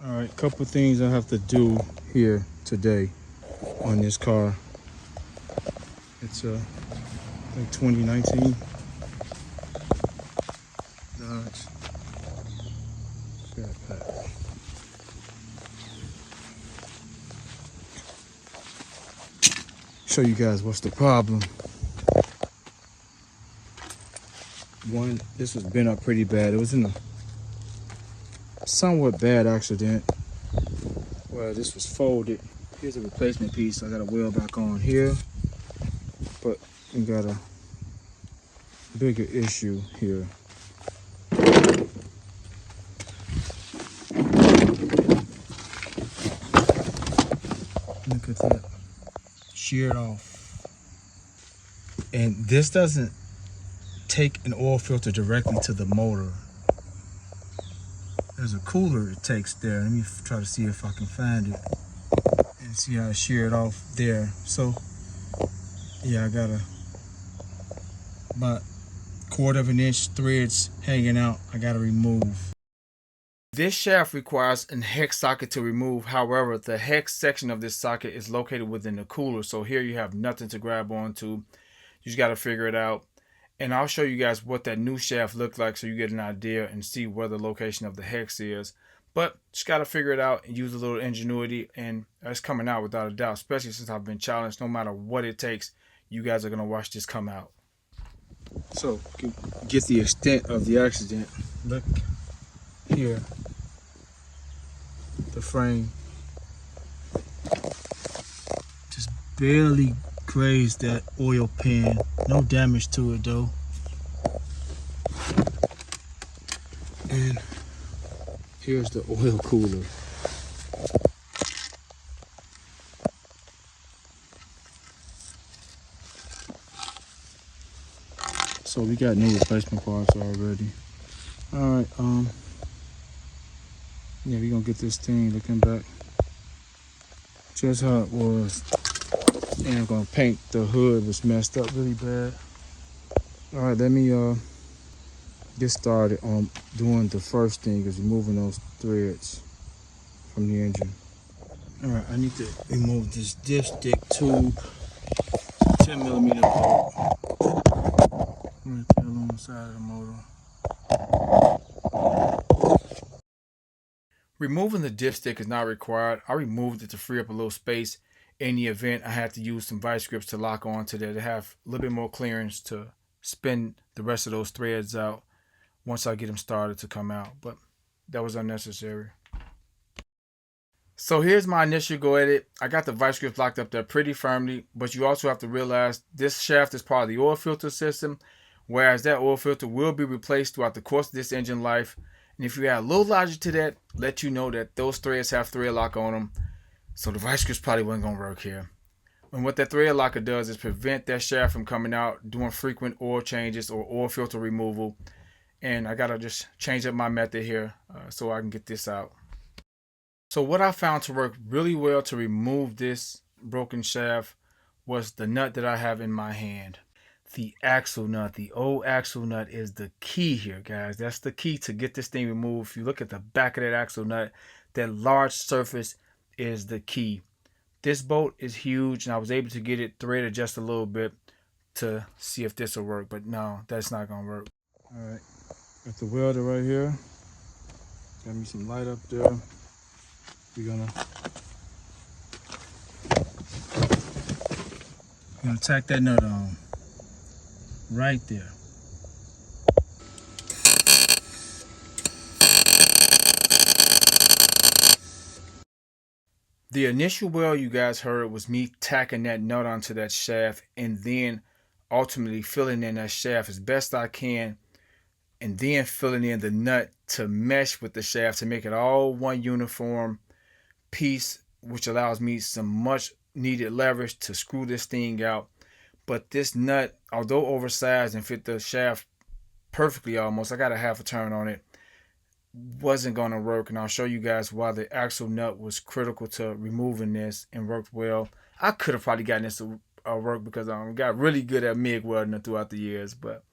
All right, couple things I have to do here today on this car. It's like 2019 Dodge Scat Pack. Show you guys what's the problem. One, this was bent up pretty bad. It was in a somewhat bad accident. Well, this was folded. Here's a replacement piece. I got a wheel back on here, but we got a bigger issue here. Look at that, sheared off. And this doesn't take an oil filter directly to the motor. There's a cooler it takes there. Let me try to see if I can find it and see how it's sheared off there. So yeah, I got about 1/4 inch threads hanging out. I gotta remove. This shaft requires a hex socket to remove. However, the hex section of this socket is located within the cooler. So here you have nothing to grab onto. You just got to figure it out. And I'll show you guys what that new shaft looked like so you get an idea and see where the location of the hex is. But just got to figure it out and use a little ingenuity. And it's coming out without a doubt, especially since I've been challenged. No matter what it takes, you guys are going to watch this come out. So, get the extent of the accident. Look here. The frame just barely grazed that oil pan. No damage to it though. And here's the oil cooler. So we got new replacement parts already. All right, yeah, we're gonna get this thing looking back just how it was. And I'm gonna paint the hood, was messed up really bad. All right, let me get started on doing the first thing, is removing those threads from the engine. All right, I need to remove this dipstick tube, 10mm bolt right there along the side of the motor. Removing the dipstick is not required. I removed it to free up a little space in the event I had to use some vice grips to lock onto there to have a little bit more clearance to spin the rest of those threads out once I get them started to come out, but that was unnecessary. So here's my initial go at it. I got the vice grips locked up there pretty firmly, but you also have to realize this shaft is part of the oil filter system, whereas that oil filter will be replaced throughout the course of this engine life. And if you add a little logic to that, let you know that those threads have thread lock on them. So the vice grips probably wasn't going to work here. And what that thread locker does is prevent that shaft from coming out, doing frequent oil changes or oil filter removal. And I got to just change up my method here so I can get this out. So what I found to work really well to remove this broken shaft was the nut that I have in my hand. The axle nut, the old axle nut is the key here, guys. That's the key to get this thing removed. If you look at the back of that axle nut, that large surface is the key. This bolt is huge, and I was able to get it threaded just a little bit to see if this will work, but no, that's not gonna work. All right, got the welder right here. Got me some light up there. We're gonna tack that nut on right there. The initial weld you guys heard was me tacking that nut onto that shaft and then ultimately filling in that shaft as best I can, and then filling in the nut to mesh with the shaft to make it all one uniform piece, which allows me some much needed leverage to screw this thing out. But this nut, although oversized and fit the shaft perfectly almost, I got a half a turn on it, wasn't going to work. And I'll show you guys why the axle nut was critical to removing this and worked well. I could have probably gotten this to work because I got really good at MIG welding throughout the years, but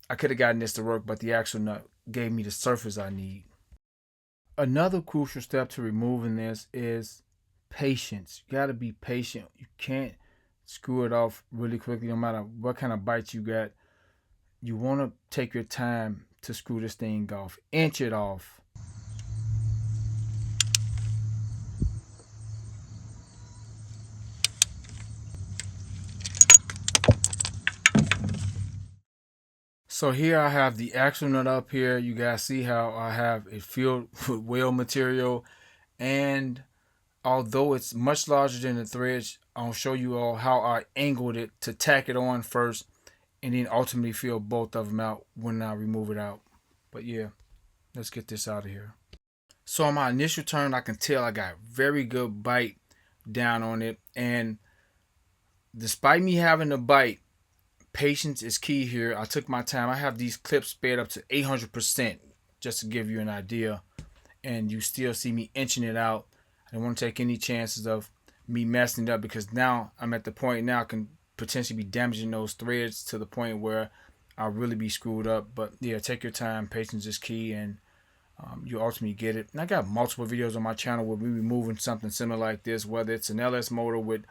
I could have gotten this to work, but the axle nut gave me the surface I need. Another crucial step to removing this is patience. You got to be patient. You can't screw it off really quickly, no matter what kind of bites you got. You want to take your time to screw this thing off. Inch it off. So here I have the axle nut up here. You guys see how I have it filled with weld material, and although it's much larger than the threads, I'll show you all how I angled it to tack it on first and then ultimately fill both of them out when I remove it out. But yeah, let's get this out of here. So on my initial turn, I can tell I got very good bite down on it, and despite me having a bite, patience is key here. I took my time. I have these clips sped up to 800% just to give you an idea, and you still see me inching it out. I don't want to take any chances of me messing it up, because now I'm at the point now I can potentially be damaging those threads to the point where I'll really be screwed up. But yeah, take your time. Patience is key, and you ultimately get it. And I got multiple videos on my channel where we removing something similar like this, whether it's an LS motor with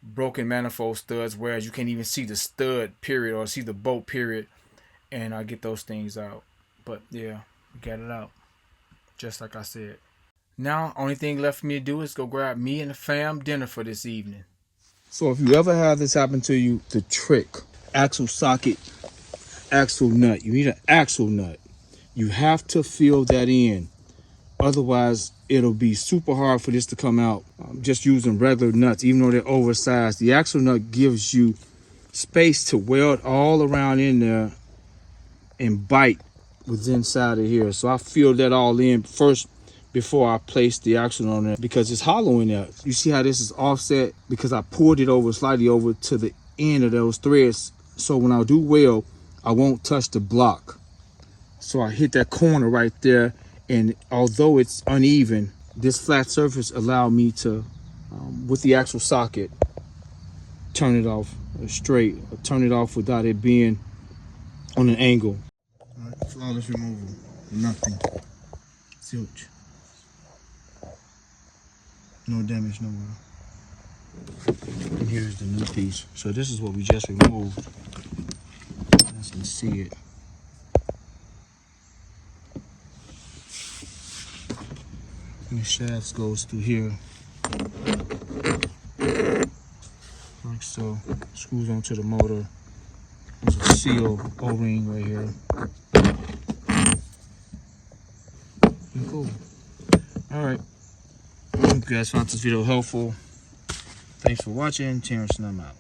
broken manifold studs, whereas you can't even see the stud period or see the bolt period, and I get those things out. But yeah, we got it out just like I said. Now only thing left for me to do is go grab me and the fam dinner for this evening. So if you ever have this happen to you, the trick: axle socket, axle nut. You need an axle nut. You have to fill that in, otherwise it'll be super hard for this to come out just using regular nuts, even though they're oversized. The axle nut gives you space to weld all around in there and bite what's inside of here. So I filled that all in first before I placed the axle on there, because it's hollow in there. You see how this is offset? Because I poured it over slightly over to the end of those threads, so when I do weld, I won't touch the block. So I hit that corner right there, and although it's uneven, this flat surface allowed me to, with the axle socket, turn it off straight, or turn it off without it being on an angle. All right, flawless removal, nothing, zilch, no damage nowhere. And here's the new piece. So this is what we just removed. As you can see it. And the shaft goes through here, like so. Screws onto the motor. There's a seal O-ring right here. And cool. All right. Hope you guys found this video helpful. Thanks for watching. Terrence and I'm out.